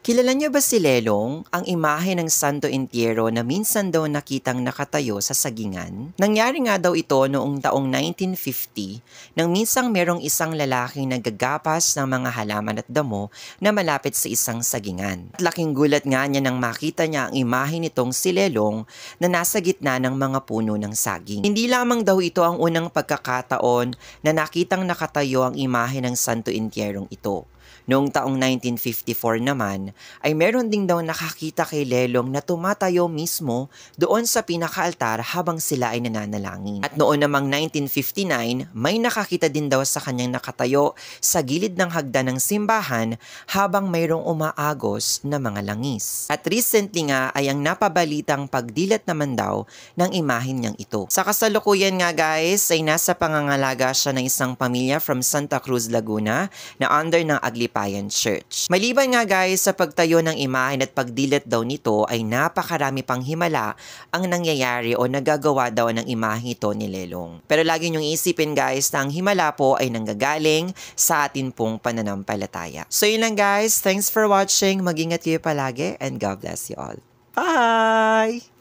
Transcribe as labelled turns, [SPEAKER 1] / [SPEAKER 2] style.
[SPEAKER 1] Kilala niyo ba si Lelong, ang imahe ng Santo Entierro na minsan daw nakitang nakatayo sa sagingan? Nangyari nga daw ito noong taong 1950 nang minsang merong isang lalaking naggagapas ng mga halaman at damo na malapit sa isang sagingan. At laking gulat nga niya nang makita niya ang imahe nitong si Lelong na nasa gitna ng mga puno ng saging. Hindi lamang daw ito ang unang pagkakataon na nakitang nakatayo ang imahe ng Santo Entierrong ito. Noong taong 1954 naman, ay meron ding daw nakakita kay Lelong na tumatayo mismo doon sa pinakaaltar habang sila ay nananalangin. At noon namang 1959, may nakakita din daw sa kanyang nakatayo sa gilid ng hagdan ng simbahan habang mayroong umaagos na mga langis. At recently nga ay ang napabalitang pagdilat naman daw ng imahin niyang ito. Sa kasalukuyan nga guys, ay nasa pangangalaga siya ng isang pamilya from Santa Cruz, Laguna na under ng Aglipayan Church. Maliban nga guys sa pagtayo ng imahen at pagdilat daw nito ay napakarami pang himala ang nangyayari o nagagawa daw ng imahe ito ni Lelong. Pero lagi niyong isipin guys na ang himala po ay nanggagaling sa atin pong pananampalataya. So yun lang guys, thanks for watching, mag-ingat kayo palagi and God bless you all. Bye!